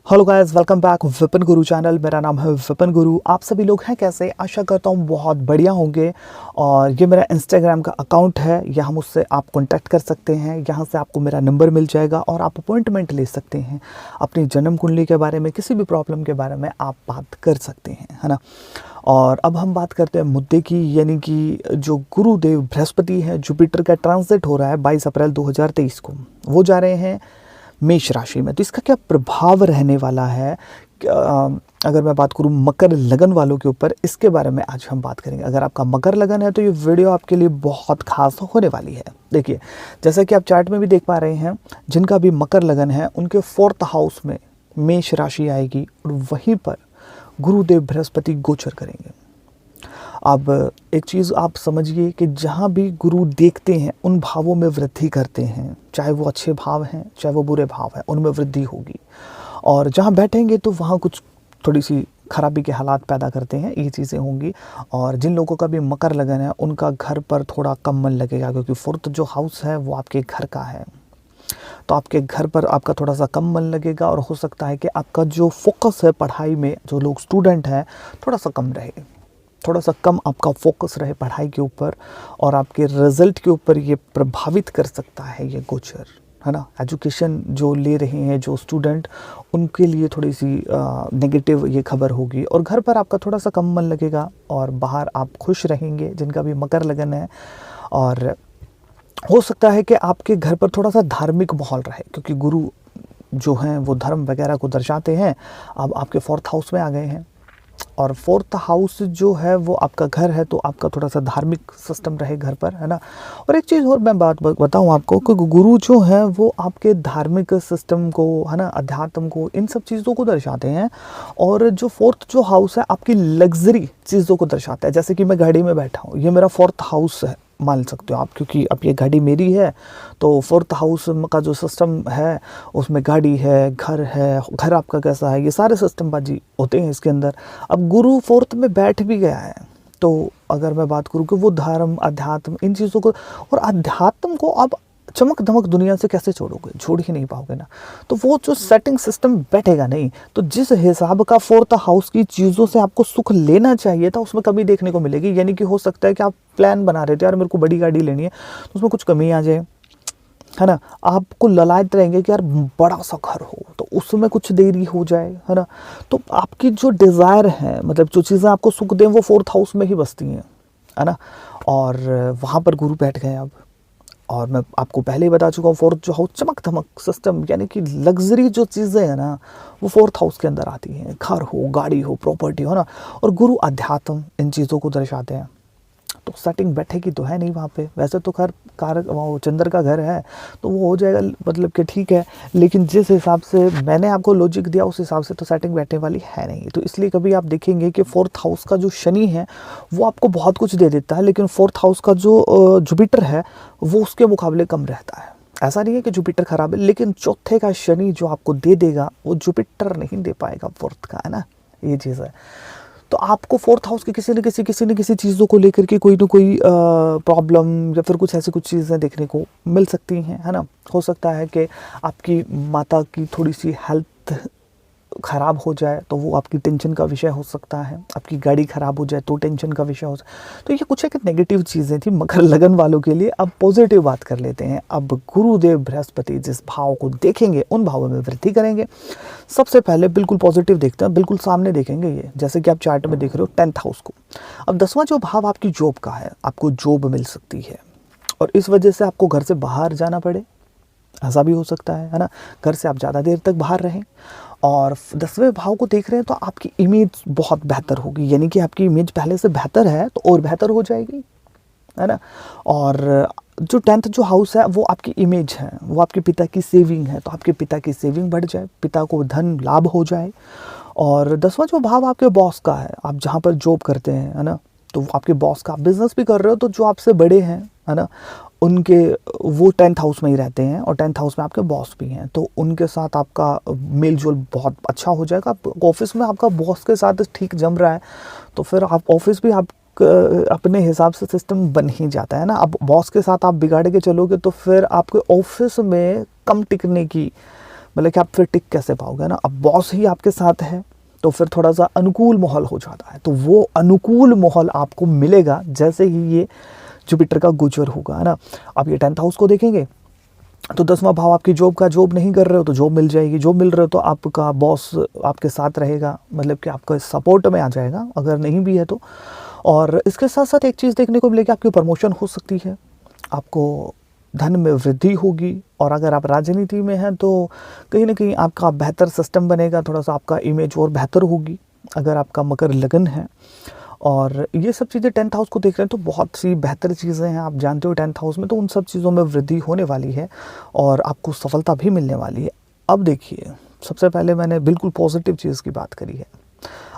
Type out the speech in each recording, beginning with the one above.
Hello guys, welcome back Vipin गुरु channel. मेरा नाम है विपिन गुरु। आप सभी लोग हैं कैसे? आशा करता हूँ बहुत बढ़िया होंगे। और ये मेरा इंस्टाग्राम का अकाउंट है, यहाँ मुझसे आप कांटेक्ट कर सकते हैं। यहाँ से आपको मेरा नंबर मिल जाएगा और आप अपॉइंटमेंट ले सकते हैं। अपनी जन्म कुंडली के बारे में, किसी भी प्रॉब्लम के बारे में आप बात कर सकते हैं, है ना। और अब हम बात करते हैं मुद्दे की, यानी कि जो गुरुदेव बृहस्पति हैं, जुपिटर का ट्रांजिट हो रहा है 22 अप्रैल 2023 को। वो जा रहे हैं मेष राशि में। तो इसका क्या प्रभाव रहने वाला है? अगर मैं बात करूं मकर लगन वालों के ऊपर, इसके बारे में आज हम बात करेंगे। अगर आपका मकर लगन है तो ये वीडियो आपके लिए बहुत खास होने वाली है। देखिए, जैसा कि आप चार्ट में भी देख पा रहे हैं, जिनका भी मकर लगन है उनके 4th हाउस में मेष राशि आएगी और वहीं पर गुरुदेव बृहस्पति गोचर करेंगे। अब एक चीज़ आप समझिए कि जहाँ भी गुरु देखते हैं उन भावों में वृद्धि करते हैं, चाहे वो अच्छे भाव हैं चाहे वो बुरे भाव हैं, उनमें वृद्धि होगी। और जहाँ बैठेंगे तो वहाँ कुछ थोड़ी सी खराबी के हालात पैदा करते हैं, ये चीज़ें होंगी। और जिन लोगों का भी मकर लगन है उनका घर पर थोड़ा कम मन लगेगा, क्योंकि 4th जो हाउस है वो आपके घर का है। तो आपके घर पर आपका थोड़ा सा कम मन लगेगा और हो सकता है कि आपका जो फोकस है पढ़ाई में, जो लोग स्टूडेंट हैं, थोड़ा सा कम रहे, थोड़ा सा कम आपका फोकस रहे पढ़ाई के ऊपर, और आपके रिजल्ट के ऊपर ये प्रभावित कर सकता है ये गोचर, है ना। एजुकेशन जो ले रहे हैं जो स्टूडेंट, उनके लिए थोड़ी सी नेगेटिव ये खबर होगी। और घर पर आपका थोड़ा सा कम मन लगेगा और बाहर आप खुश रहेंगे, जिनका भी मकर लगन है। और हो सकता है कि आपके घर पर थोड़ा सा धार्मिक माहौल रहे, क्योंकि गुरु जो हैं वो धर्म वगैरह को दर्शाते हैं। अब आपके 4th हाउस में आ गए हैं, और 4th हाउस जो है वो आपका घर है, तो आपका थोड़ा सा धार्मिक सिस्टम रहे घर पर, है ना। और एक चीज़ और मैं बात बताऊं आपको कि गुरु जो है वो आपके धार्मिक सिस्टम को, है ना, अध्यात्म को, इन सब चीज़ों को दर्शाते हैं। और जो 4th जो हाउस है आपकी लग्जरी चीज़ों को दर्शाता है। जैसे कि मैं गाड़ी में बैठा हूँ, ये मेरा 4th हाउस है, मान सकते हो आप, क्योंकि अब ये गाड़ी मेरी है। तो 4th हाउस का जो सिस्टम है उसमें गाड़ी है, घर आपका कैसा है, ये सारे सिस्टम बाजी होते हैं इसके अंदर। अब गुरु 4th में बैठ भी गया है, तो अगर मैं बात करूँ कि वो धर्म, अध्यात्म, इन चीज़ों को, और अध्यात्म को अब चमक धमक दुनिया से कैसे छोड़ोगे? छोड़ ही नहीं पाओगे ना। तो वो जो सेटिंग सिस्टम बैठेगा नहीं। तो जिस हिसाब का 4th हाउस की चीज़ों से आपको सुख लेना चाहिए था, उसमें कमी देखने को मिलेगी। यानी कि हो सकता है कि आप प्लान बना रहे थे, यार मेरे को बड़ी गाड़ी लेनी है, तो उसमें कुछ कमी आ जाए, है ना। आपको ललायत रहेंगे कि यार बड़ा सा घर हो, तो उसमें कुछ देरी हो जाए, है ना। तो आपकी जो डिज़ायर है, मतलब जो चीज़ें आपको सुख दें, वो 4th हाउस में ही बसती हैं, है ना। और वहाँ पर गुरु बैठ गए अब। और मैं आपको पहले ही बता चुका हूँ, 4th जो हाउस चमक धमक सिस्टम, यानी कि लग्जरी जो चीज़ें हैं ना, वो 4th हाउस के अंदर आती हैं। घर हो, गाड़ी हो, प्रॉपर्टी हो ना। और गुरु अध्यात्म, इन चीज़ों को दर्शाते हैं। तो सेटिंग बैठेगी तो है नहीं वहाँ पे। वैसे तो खैर वो चंद्र का घर है, तो वो हो जाएगा, मतलब कि ठीक है। लेकिन जिस हिसाब से मैंने आपको लॉजिक दिया, उस हिसाब से तो सेटिंग बैठने वाली है नहीं। तो इसलिए कभी आप देखेंगे कि 4th हाउस का जो शनि है वो आपको बहुत कुछ दे देता है, लेकिन 4th हाउस का जो जुपिटर है वो उसके मुकाबले कम रहता है। ऐसा नहीं है कि जुपिटर खराब है, लेकिन चौथे का शनि जो आपको दे देगा वो जुपिटर नहीं दे पाएगा 4th का, है ना। ये चीज़ है। तो आपको 4th हाउस की किसी न किसी चीज़ों को लेकर के कोई ना कोई प्रॉब्लम या फिर कुछ ऐसी कुछ चीज़ें देखने को मिल सकती हैं, है ना। हो सकता है कि आपकी माता की थोड़ी सी हेल्थ ख़राब हो जाए, तो वो आपकी टेंशन का विषय हो सकता है। आपकी गाड़ी ख़राब हो जाए तो टेंशन का विषय हो सकता है। तो ये कुछ एक नेगेटिव चीज़ें थी मकर लगन वालों के लिए। अब पॉजिटिव बात कर लेते हैं। अब गुरुदेव बृहस्पति जिस भाव को देखेंगे उन भावों में वृद्धि करेंगे। सबसे पहले बिल्कुल पॉजिटिव देखते हैं, बिल्कुल सामने देखेंगे ये, जैसे कि आप चार्ट में देख रहे हो 10th हाउस को। अब 10वां जो भाव आपकी जॉब का है, आपको जॉब मिल सकती है, और इस वजह से आपको घर से बाहर जाना पड़े, ऐसा भी हो सकता है ना। घर से आप ज़्यादा देर तक बाहर रहें। और 10वें भाव को देख रहे हैं तो आपकी इमेज बहुत बेहतर होगी, यानी कि आपकी इमेज पहले से बेहतर है तो और बेहतर हो जाएगी, है ना। और जो 10th जो हाउस है वो आपकी इमेज है, वो आपके पिता की सेविंग है, तो आपके पिता की सेविंग बढ़ जाए, पिता को धन लाभ हो जाए। और 10वां जो भाव आपके बॉस का है, आप जहाँ पर जॉब करते हैं, है ना, तो आपके बॉस का, आप बिजनेस भी कर रहे हो तो जो आपसे बड़े हैं, है ना, उनके वो 10th हाउस में ही रहते हैं, और 10th हाउस में आपके बॉस भी हैं, तो उनके साथ आपका मेल जोल बहुत अच्छा हो जाएगा। ऑफिस में आपका बॉस के साथ ठीक जम रहा है, तो फिर आप ऑफिस भी आप अपने हिसाब से सिस्टम बन ही जाता है ना। अब बॉस के साथ आप बिगाड़ के चलोगे तो फिर आपके ऑफिस में कम टिकने की मतलब कि आप फिर टिक कैसे पाओगे ना। अब बॉस ही आपके साथ है तो फिर थोड़ा सा अनुकूल माहौल हो जाता है, तो वो अनुकूल माहौल आपको मिलेगा जैसे ही ये जुपिटर का गोचर होगा, है ना। अब ये 10th हाउस को देखेंगे तो 10वां भाव आपकी जॉब का, जॉब नहीं कर रहे हो तो जॉब मिल जाएगी, जॉब मिल रहे हो तो आपका बॉस आपके साथ रहेगा, मतलब कि आपका सपोर्ट में आ जाएगा, अगर नहीं भी है तो। और इसके साथ साथ एक चीज़ देखने को मिलेगी, आपकी प्रमोशन हो सकती है, आपको धन में वृद्धि होगी। और अगर आप राजनीति में हैं तो कहीं ना कहीं आपका बेहतर सिस्टम बनेगा, थोड़ा सा आपका इमेज और बेहतर होगी अगर आपका मकर लगन है। और ये सब चीज़ें 10th हाउस को देख रहे हैं तो बहुत सी बेहतर चीज़ें हैं, आप जानते हो 10th हाउस में, तो उन सब चीज़ों में वृद्धि होने वाली है और आपको सफलता भी मिलने वाली है। अब देखिए, सबसे पहले मैंने बिल्कुल पॉजिटिव चीज़ की बात करी है,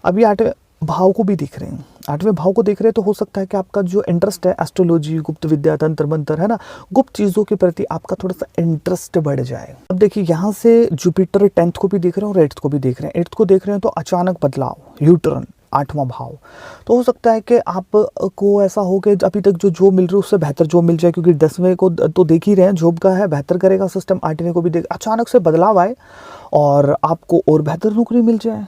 अभी 8वें भाव को भी देख रहे हैं। 8वें भाव को देख रहे हैं तो हो सकता है कि आपका जो इंटरेस्ट है एस्ट्रोलॉजी, गुप्त विद्या, तंत्र मंत्र, है ना, गुप्त चीज़ों के प्रति आपका थोड़ा सा इंटरेस्ट बढ़ जाए। अब देखिए, यहाँ से जुपिटर 10th को भी देख रहे हैं और 8th को भी देख रहे हैं। 8th को देख रहे हैं तो अचानक बदलाव, यू टर्न, 8वां भाव, तो हो सकता है कि आपको ऐसा हो कि अभी तक जो जॉब मिल रही है उससे बेहतर जॉब मिल जाए, क्योंकि 10वें को तो देख ही रहे हैं, जॉब का है, बेहतर करेगा सिस्टम। 8वें को भी देख, अचानक से बदलाव आए और आपको और बेहतर नौकरी मिल जाए,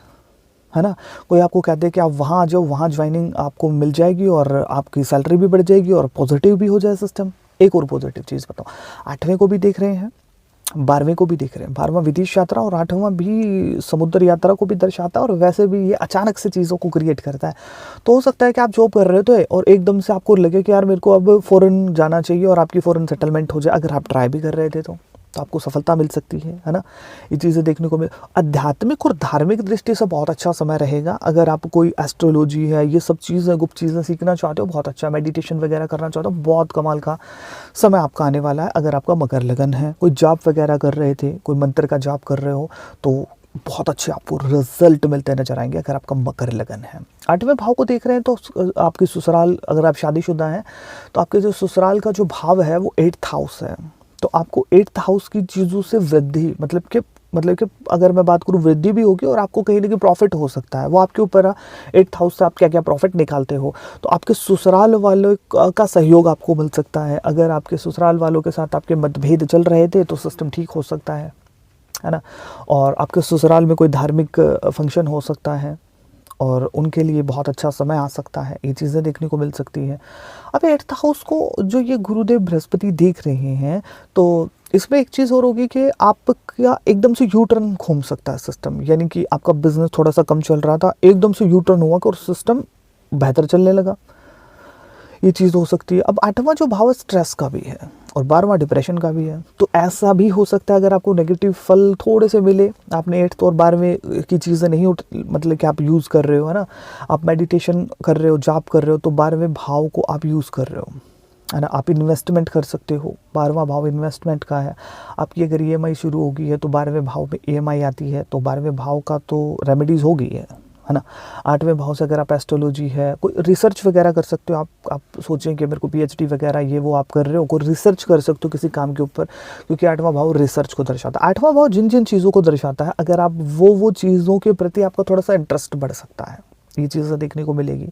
है ना। कोई आपको कहते हैं कि आप वहाँ आ जाओ, वहाँ ज्वाइनिंग आपको मिल जाएगी और आपकी सैलरी भी बढ़ जाएगी और पॉजिटिव भी हो जाए सिस्टम। एक और पॉजिटिव चीज़ बताओ, 8वें को भी देख रहे हैं, 12वें को भी देख रहे हैं। 12वां विदेश यात्रा और 8वां भी समुद्र यात्रा को भी दर्शाता है और वैसे भी ये अचानक से चीज़ों को क्रिएट करता है। तो हो सकता है कि आप जॉब कर रहे थे और एकदम से आपको लगे कि यार मेरे को अब फ़ॉरेन जाना चाहिए और आपकी फ़ॉरेन सेटलमेंट हो जाए, अगर आप ट्राई भी कर रहे थे तो आपको सफलता मिल सकती है ना। ये चीज़ें देखने को मिल, आध्यात्मिक और धार्मिक दृष्टि से बहुत अच्छा समय रहेगा। अगर आप कोई एस्ट्रोलॉजी है, ये सब चीज़ें, गुप्त चीज़ें सीखना चाहते हो, बहुत अच्छा, मेडिटेशन वगैरह करना चाहते हो, बहुत कमाल का समय आपका आने वाला है। अगर आपका मकर लगन है, कोई जाप वगैरह कर रहे थे, कोई मंत्र का जाप कर रहे हो, तो बहुत अच्छे आपको रिजल्ट मिलते नजर आएंगे अगर आपका मकर लगन है। 8वें भाव को देख रहे हैं तो आपकी ससुराल, अगर आप शादीशुदा हैं तो आपके जो ससुराल का जो भाव है वो 8th हाउस है, तो आपको 8th हाउस की चीज़ों से वृद्धि, मतलब कि अगर मैं बात करूँ, वृद्धि भी होगी और आपको कहीं ना कहीं प्रॉफिट हो सकता है, वो आपके ऊपर है। 8th हाउस से आप क्या क्या प्रॉफिट निकालते हो, तो आपके ससुराल वालों का सहयोग आपको मिल सकता है। अगर आपके ससुराल वालों के साथ आपके मतभेद चल रहे थे तो सिस्टम ठीक हो सकता है ना। और आपके ससुराल में कोई धार्मिक फंक्शन हो सकता है और उनके लिए बहुत अच्छा समय आ सकता है, ये चीज़ें देखने को मिल सकती हैं। अब 8th हाउस को जो ये गुरुदेव बृहस्पति देख रहे हैं तो इसमें एक चीज़ और होगी कि आपका एकदम से यू टर्न घूम सकता है सिस्टम, यानी कि आपका बिजनेस थोड़ा सा कम चल रहा था, एकदम से यू टर्न हुआ और सिस्टम बेहतर चलने लगा, ये चीज़ हो सकती है। अब 8वां जो भाव स्ट्रेस का भी है और 12वां डिप्रेशन का भी है, तो ऐसा भी हो सकता है अगर आपको नेगेटिव फल थोड़े से मिले, आपने 8th और 12वें की चीज़ें नहीं मतलब कि आप यूज़ कर रहे हो, है ना, आप मेडिटेशन कर रहे हो, जाप कर रहे हो, तो 12वें भाव को आप यूज़ कर रहे हो, है ना। आप इन्वेस्टमेंट कर सकते हो, 12वां भाव इन्वेस्टमेंट का है। आपकी अगर EMI शुरू होगी है तो 12वें भाव में EMI आती है, तो 12वें भाव का तो रेमेडीज़ हो गई है ना। 8वें भाव से अगर आप एस्ट्रोलॉजी है, कोई रिसर्च वगैरह कर सकते हो, आप सोचें कि मेरे को PhD वगैरह ये वो आप कर रहे हो, कोई रिसर्च कर सकते हो किसी काम के ऊपर, क्योंकि 8वां भाव रिसर्च को दर्शाता है। 8वां भाव जिन जिन चीज़ों को दर्शाता है, अगर आप वो चीज़ों के प्रति आपका थोड़ा सा इंटरेस्ट बढ़ सकता है, ये चीज़ें देखने को मिलेगी,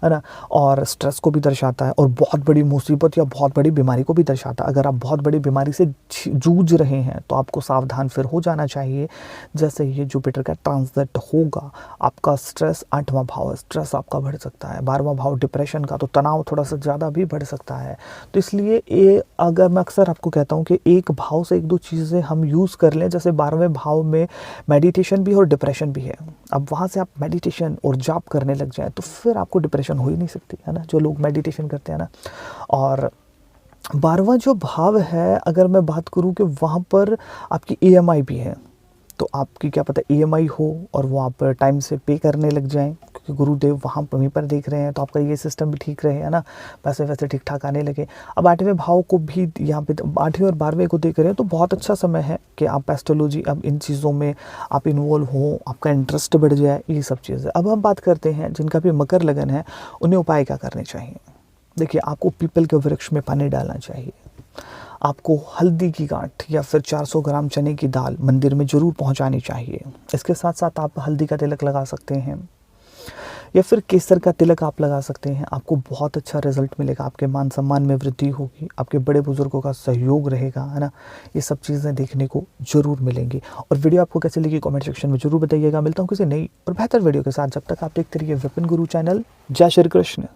है ना। और स्ट्रेस को भी दर्शाता है और बहुत बड़ी मुसीबत या बहुत बड़ी बीमारी को भी दर्शाता है। अगर आप बहुत बड़ी बीमारी से जूझ रहे हैं तो आपको सावधान फिर हो जाना चाहिए। जैसे ये जुपिटर का ट्रांजिट होगा, आपका स्ट्रेस, 8वां भाव स्ट्रेस आपका बढ़ सकता है, 12वां भाव डिप्रेशन का, तो तनाव थोड़ा सा ज़्यादा भी बढ़ सकता है। तो इसलिए ये, अगर मैं अक्सर आपको कहता हूँ कि एक भाव से एक दो चीज़ें हम यूज़ कर लें, जैसे 12वें भाव में मेडिटेशन भी और डिप्रेशन भी है, अब वहाँ से आप मेडिटेशन और जाप करने लग जाए तो फिर आपको डिप्रेशन हो ही नहीं सकती, है ना, जो लोग मेडिटेशन करते हैं ना। और 12वां जो भाव है, अगर मैं बात करूं कि वहाँ पर आपकी EMI भी है, तो आपकी क्या पता EMI हो और वो आप टाइम से पे करने लग जाएं, क्योंकि गुरुदेव वहीं पर देख रहे हैं, तो आपका ये सिस्टम भी ठीक रहे, है ना, पैसे वैसे ठीक ठाक आने लगे। अब 8वें भाव को भी यहाँ पे 8वें और 12वें को देख रहे हैं, तो बहुत अच्छा समय है कि आप एस्ट्रोलॉजी, अब इन चीज़ों में आप इन्वॉल्व हो, आपका इंटरेस्ट बढ़ जाए, ये सब चीज़ें। अब हम बात करते हैं जिनका भी मकर लगन है, उन्हें उपाय क्या करने चाहिए। देखिए, आपको पीपल के वृक्ष में पानी डालना चाहिए, आपको हल्दी की गांठ या फिर 400 ग्राम चने की दाल मंदिर में ज़रूर पहुंचानी चाहिए। इसके साथ साथ आप हल्दी का तिलक लगा सकते हैं या फिर केसर का तिलक आप लगा सकते हैं। आपको बहुत अच्छा रिजल्ट मिलेगा, आपके मान सम्मान में वृद्धि होगी, आपके बड़े बुजुर्गों का सहयोग रहेगा, है ना। ये सब चीज़ें देखने को ज़रूर मिलेंगी। और वीडियो आपको कैसे लगी कमेंट सेक्शन में ज़रूर बताइएगा। मिलता हूँ किसी नई और बेहतर वीडियो के साथ, जब तक आप देखते रहिए विपिन गुरु चैनल। जय श्री कृष्ण।